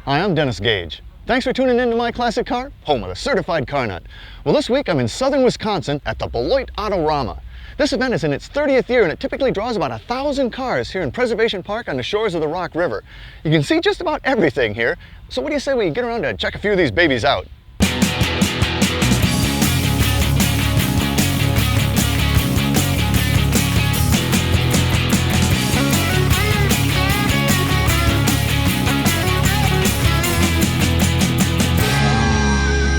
Hi, I'm Dennis Gage. Thanks for tuning in to My Classic Car, home of the certified car nut. Well, this week I'm in southern Wisconsin at the Beloit Autorama. This event is in its 30th year and it typically draws about 1,000 cars here in Preservation Park on the shores of the Rock River. You can see just about everything here. So what do you say we get around to check a few of these babies out?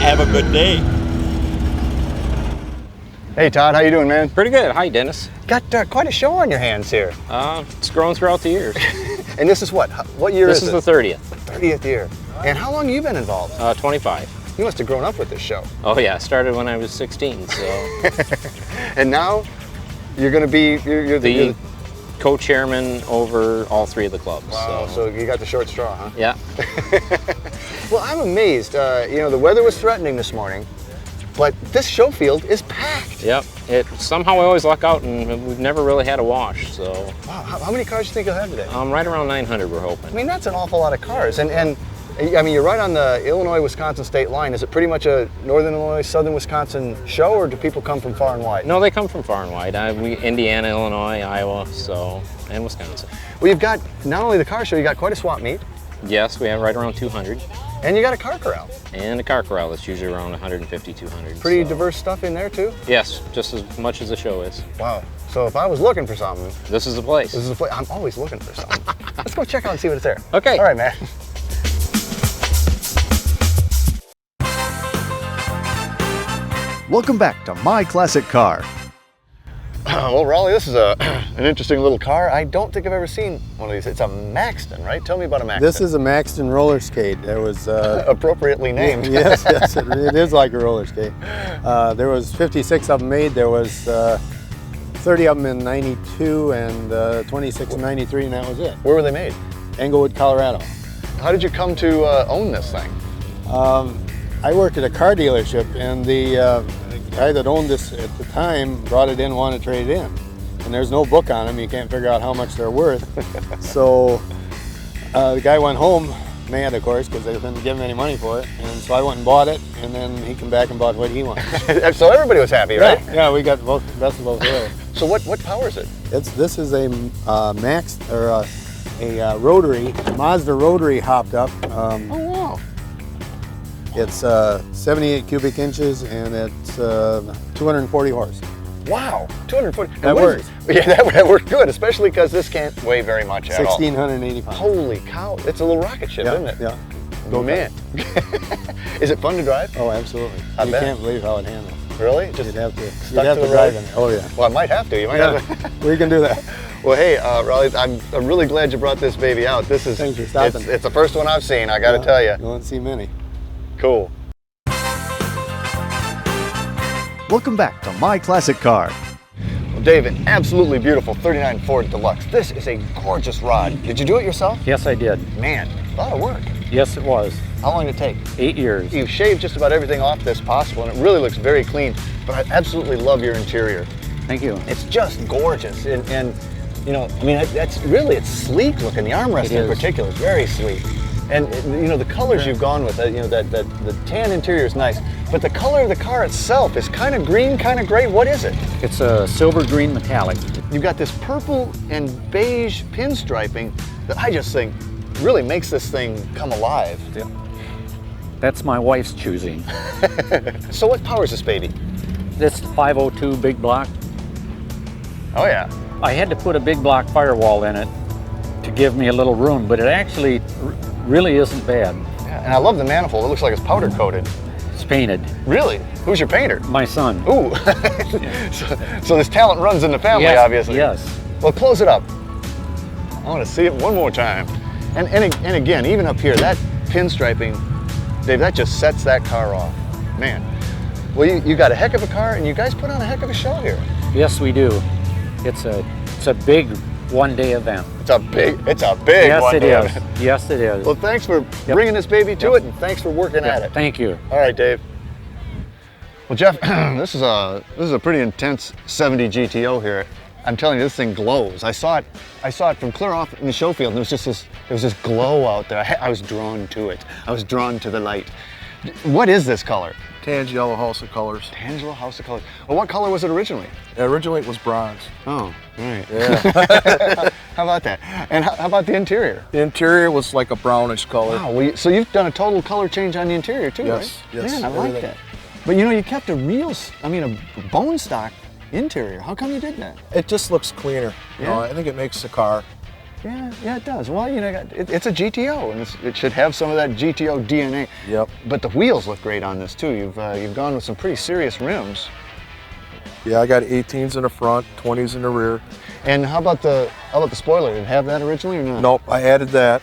Have a good day. Hey Todd, how you doing, man? Pretty good. Hi, Dennis. Got quite a show on your hands here. It's grown throughout the years. And this is what? What year is it? This is the 30th. 30th year. And how long have you been involved? 25. You must have grown up with this show. Oh yeah, started when I was 16, so. And now you're going to be you're the co-chairman over all three of the clubs. Wow, so you got the short straw, huh? Yeah. Well, I'm amazed. You know, the weather was threatening this morning, but this show field is packed. Yep. Somehow I always luck out, and we've never really had a wash. So. Wow. How many cars do you think you'll have today? Right around 900, we're hoping. I mean, that's an awful lot of cars, and I mean, you're right on the Illinois-Wisconsin state line. Is it pretty much a Northern Illinois, Southern Wisconsin show, or do people come from far and wide? No, they come from far and wide. Indiana, Illinois, Iowa, and Wisconsin. Well, you've got not only the car show, you got quite a swap meet. Yes, we have right around 200. And you got a car corral. And a car corral that's usually around 150, 200. Pretty diverse stuff in there too? Yes, just as much as the show is. Wow. So if I was looking for something, this is the place. This is the place. I'm always looking for something. Let's go check out and see what's there. Okay. All right, man. Welcome back to My Classic Car. Well, Raleigh, this is an interesting little car. I don't think I've ever seen one of these. It's a Maxton, right? Tell me about a Maxton. This is a Maxton roller skate. It was appropriately named. Yes, it is like a roller skate. There was 56 of them made. There was 30 of them in '92 and 26 in '93, and that was it. Where were they made? Englewood, Colorado. How did you come to own this thing? I worked at a car dealership, and the guy that owned this at the time brought it in and wanted to trade it in. And there's no book on them, you can't figure out how much they're worth. So the guy went home, mad of course, because they didn't give him any money for it. And so I went and bought it, and then he came back and bought what he wanted. So everybody was happy, right? Yeah, we got both, best of both worlds. So what powers it? This is a rotary, Mazda rotary hopped up. Oh wow. It's 78 cubic inches and it's 240 horse. Wow, 240. That works. Yeah, that worked good, especially because this can't weigh very much at all. 1,680 pounds. Holy cow, it's a little rocket ship, isn't it? Yeah. Go man. Is it fun to drive? Oh, absolutely. I you bet. Can't believe how it handles. Really? Just you'd have stuck to the drive road? in it. Oh yeah. Well, I might have to. You might have to. We can do that. Well, hey, Raleigh, I'm really glad you brought this baby out. This is Thanks for stopping. It's the first one I've seen, I got to tell you. You don't see many. Cool. Welcome back to My Classic Car. Well, David, absolutely beautiful 39 Ford Deluxe. This is a gorgeous rod. Did you do it yourself? Yes, I did. Man, a lot of work. Yes, it was. How long did it take? 8 years. You've shaved just about everything off this possible, and it really looks very clean, but I absolutely love your interior. Thank you. It's just gorgeous, and you know, I mean, it's sleek looking. The armrest in particular is very sleek. And you know, the colors you've gone with, you know, the tan interior is nice, but the color of the car itself is kind of green, kind of gray. What is it? It's a silver green metallic. You've got this purple and beige pinstriping that I just think really makes this thing come alive. Yeah. That's my wife's choosing. So what powers this baby? This 502 big block. Oh yeah. I had to put a big block firewall in it to give me a little room, but it actually really isn't bad. Yeah, and I love the manifold. It looks like it's powder coated. It's painted. Really? Who's your painter? My son. Ooh. So this talent runs in the family, Yes, obviously. Yes. Well, close it up. I want to see it one more time. And again, even up here, that pinstriping, Dave, that just sets that car off. Man. Well, you got a heck of a car, and you guys put on a heck of a show here. Yes, we do. It's a big one-day event. It's a big Yes, one. It is. Yes, it is. Well, thanks for bringing this baby to it, and thanks for working at it. Thank you. All right, Dave. Well, Jeff, this is a pretty intense 70 GTO here. I'm telling you, this thing glows. I saw it from clear off in the show field, and there was this glow out there. I was drawn to it. I was drawn to the light. What is this color? Tangelo House of Colors. Tangelo House of Colors. Well, what color was it originally? Originally it was bronze. Oh, right. Yeah. How about that? And how about the interior? The interior was like a brownish color. Wow, well, so you've done a total color change on the interior too, Yes, right? yes, Man, I like everything. that. But you know, you kept a a bone stock interior. How come you did that? It just looks cleaner. You know, I think it makes the car. Yeah, it does. Well, you know, it's a GTO, and it should have some of that GTO DNA. Yep. But the wheels look great on this too. You've gone with some pretty serious rims. Yeah, I got 18s in the front, 20s in the rear. And how about the spoiler? Did it have that originally or not? Nope, I added that.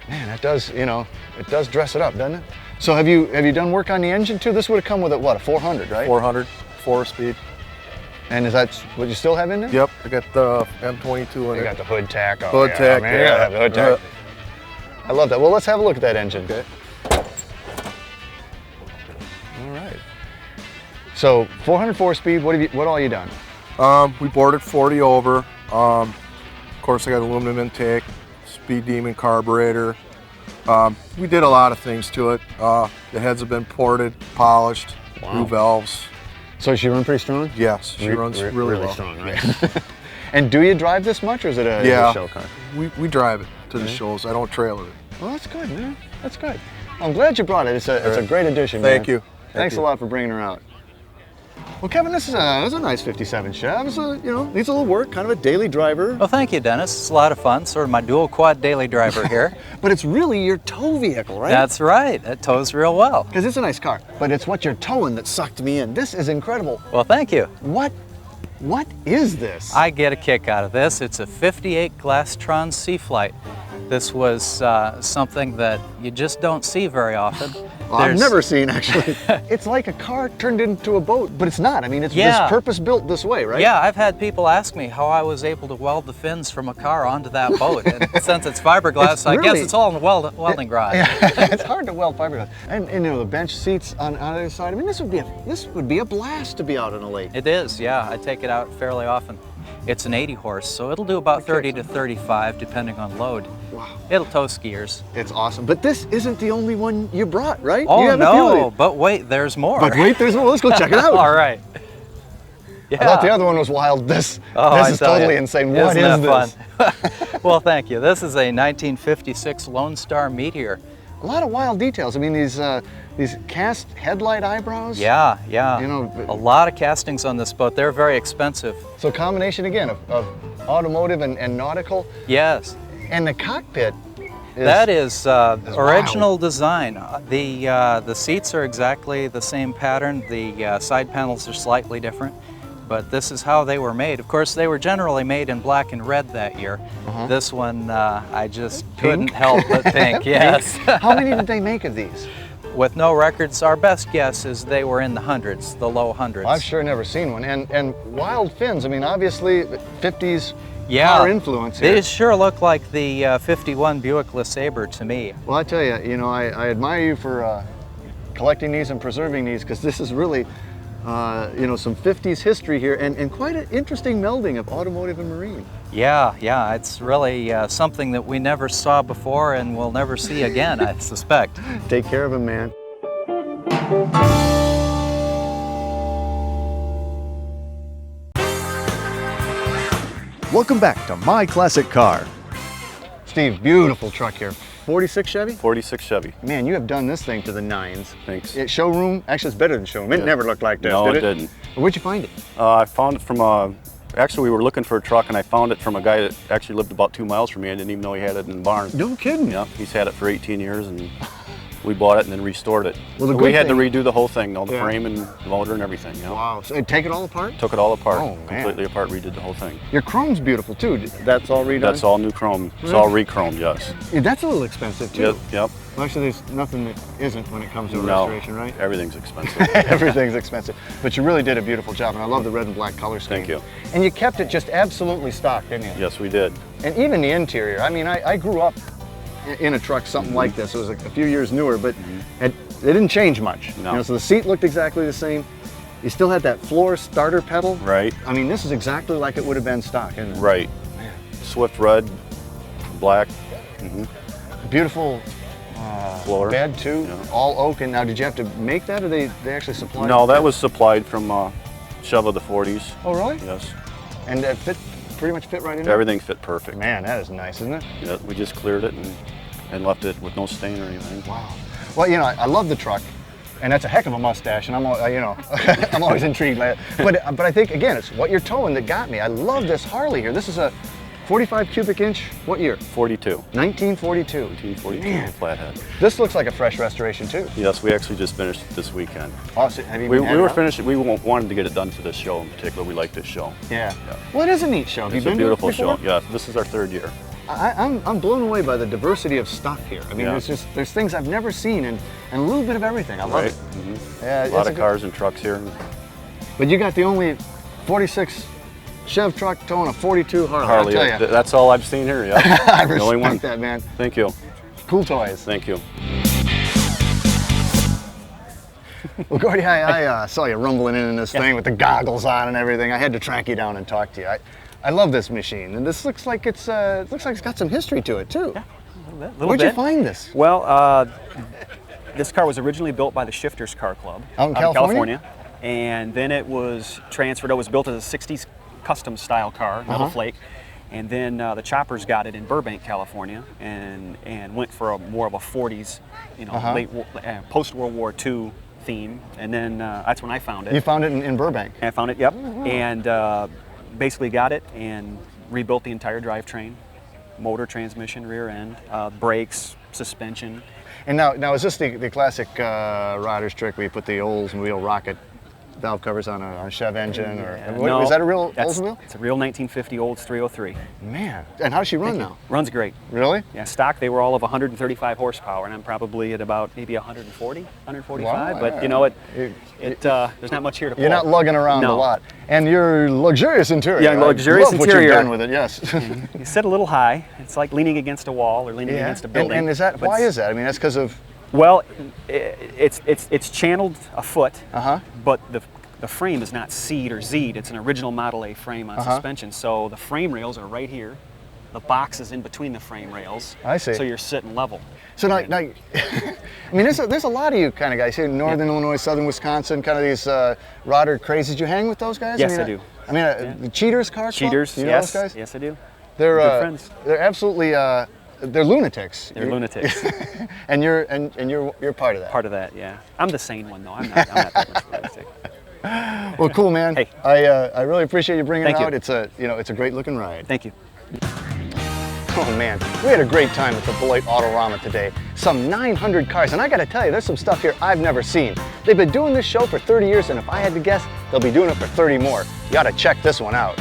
Man, that does, you know, it does dress it up, doesn't it? So have you done work on the engine too? This would have come with a 400, right? 400, 4-speed. And is that what you still have in there? Yep, I got the M22 in You it. got the hood tack on. Hood tack, man, you gotta have the hood tack. Yeah. I love that. Well, let's have a look at that engine. Okay. All right. So 404 speed. What all you done? We boarded 40 over. Of course, I got aluminum intake, Speed Demon carburetor. We did a lot of things to it. The heads have been ported, polished, new valves. So she run pretty strong? Yes, she runs really well. strong, right? And do you drive this much, or is it a show car? We drive it to the shows. I don't trailer it. Well, that's good, man. That's good. I'm glad you brought it. It's a great addition, man. Thank you. Thanks a lot for bringing her out. Well, Kevin, this is a nice 57 Chev. It's needs a little work, kind of a daily driver. Well, thank you, Dennis. It's a lot of fun. Sort of my dual quad daily driver here. But it's really your tow vehicle, right? That's right. It tows real well. Because it's a nice car, but it's what you're towing that sucked me in. This is incredible. Well, thank you. What is this? I get a kick out of this. It's a 58 Glastron Seaflight. This was something that you just don't see very often. Well, I've never seen, actually. It's like a car turned into a boat, but it's not. I mean, it's purpose-built this way, right? Yeah, I've had people ask me how I was able to weld the fins from a car onto that boat. And since it's fiberglass, I guess it's all in the welding garage. Yeah, it's hard to weld fiberglass. And you know, the bench seats on either side. I mean, this would be a blast to be out on a lake. It is, yeah. I take it out fairly often. It's an 80 horse, so it'll do about 30 to 35 depending on load. Wow. It'll tow skiers. It's awesome. But this isn't the only one you brought, right? Oh, you have a few of no, these. but wait, there's more. But wait, there's more. Let's go check it out. All right. Yeah. I thought the other one was wild. This is totally insane. What is this? Fun? Well, thank you. This is a 1956 Lone Star Meteor. A lot of wild details. I mean, these cast headlight eyebrows. Yeah, yeah. You know, a lot of castings on this boat. They're very expensive. So a combination again of automotive and nautical. Yes. And the cockpit. That is original design. The seats are exactly the same pattern. The side panels are slightly different, but this is how they were made. Of course, they were generally made in black and red that year. This one, I just couldn't help but pink. Yes. How many did they make of these? With no records, our best guess is they were in the hundreds, the low hundreds. I've sure never seen one. And wild fins. I mean, obviously, 50s. Car influence here. They sure look like the 51 Buick LeSabre to me. Well, I tell you, you know, I admire you for collecting these and preserving these, because this is really, you know, some 50s history here and quite an interesting melding of automotive and marine. Yeah, yeah, it's really something that we never saw before and will never see again, I suspect. Take care of him, man. Welcome back to My Classic Car. Steve, beautiful truck here. 46 Chevy? 46 Chevy. Man, you have done this thing to the nines. Thanks. Showroom, actually it's better than showroom. It never looked like this, No, did it didn't. Where'd you find it? I found it from actually we were looking for a truck and I found it from a guy that actually lived about 2 miles from me. I didn't even know he had it in the barn. No kidding. Yeah, he's had it for 18 years and we bought it and then restored it. Well, the So good we had to thing- redo the whole thing, all the Yeah. frame and the motor and everything. You know? Wow, so take it all apart? Took it all apart, Oh, man. completely apart, redid the whole thing. Your chrome's beautiful too. That's all redone? That's all new chrome. It's all re-chromed, yes. Yeah, that's a little expensive too. Yep, yep. Well, actually, there's nothing that isn't when it comes to a No, restoration, right? everything's expensive. Everything's expensive. But you really did a beautiful job, and I love the red and black color scheme. Thank you. And you kept it just absolutely stock, didn't you? Yes, we did. And even the interior. I mean, I grew up in a truck something like this. It was a few years newer, but it didn't change much. No. You know, so the seat looked exactly the same. You still had that floor starter pedal. Right. I mean, this is exactly like it would have been stock, isn't it? Right. Man. Swift red, black. Beautiful Floor. bed too, Yeah. all oak. And now, did you have to make that, or they actually supplied? No, it? that was supplied from Shove of the 40s. Oh, really? Yes. And it pretty much fit right in there? Everything fit perfect. Man, that is nice, isn't it? Yeah, we just cleared it and left it with no stain or anything. Wow. Well, you know, I love the truck, and that's a heck of a mustache, and I'm, you know, I'm always intrigued by it. But I think, again, it's what you're towing that got me. I love this Harley here. This is a 45 cubic inch, what year? 42. 1942. 1942 Man. flathead. This looks like a fresh restoration too. Yes, we actually just finished it this weekend. Oh, so have you We been had it were out? finished. We wanted to get it done for this show in particular. We like this show. Yeah. Well, it is a neat show. Have It's you a been to it beautiful show. before? Yeah, this is our 3rd year. I'm blown away by the diversity of stock here. I mean, Yeah. there's things I've never seen, and a little bit of everything. I love Right. it. Yeah, A lot it's of cars and trucks here. But you got the only 46 Chev truck towing a 42 Harley. Harley. I'll tell you. That's all I've seen here. Yeah. I The only one. respect that, man. Thank you. Cool toys. Thank you. Well, Gordy, I saw you rumbling in this thing with the goggles on and everything. I had to track you down and talk to you. I love this machine, and this looks like it's got some history to it too. Yeah, a little bit. Where'd you find this? Well, this car was originally built by the Shifters Car Club Out in California? And then it was transferred. It was built as a 60s custom style car, metal flake. And then the Choppers got it in Burbank, California, and went for more of a 40s, you know, post World War II theme. And then that's when I found it. You found it in Burbank. I found it, yep. And basically got it and rebuilt the entire drivetrain, motor, transmission, rear end, brakes, suspension. And now is this the classic rider's trick where you put the Oldsmobile rocket valve covers on a Chev engine, or No, is that a real that's- Oldsmobile? It's a real 1950 Olds 303. Man, and how does she run now? Runs great. Really? Yeah, stock they were all of 135 horsepower, and I'm probably at about maybe 140, 145. Wow, but yeah. you know, there's not much here to pull. You're not lugging around No. a lot, and your luxurious interior. Yeah, luxurious I love interior. what you've done with it. Yes. You sit a little high. It's like leaning against a wall or leaning against a building. And is that But why is that? I mean, that's because of. Well, it's channeled a foot, Uh-huh. but the frame is not C'd or Z'd. It's an original Model A frame on suspension. So the frame rails are right here. The box is in between the frame rails. I see. So you're sitting level. So now I mean, there's a lot of you kind of guys here in Northern Illinois, Southern Wisconsin, kind of these rodder crazies. You hang with those guys? Yes, I I do. I mean, the Cheaters Car Club? Cheaters, Do you know yes. those guys? Yes, I do. They're Good friends. They're absolutely they're lunatics. They're lunatics. And you're part of that. Part of that, yeah. I'm the sane one, though. I'm not that much of a lunatic. Well, cool, man. Hey. I really appreciate you bringing Thank it you. out. It's a great looking ride. Thank you. Oh man, we had a great time at the Beloit Autorama today. Some 900 cars, and I gotta tell you, there's some stuff here I've never seen. They've been doing this show for 30 years, and if I had to guess, they'll be doing it for 30 more. You gotta check this one out.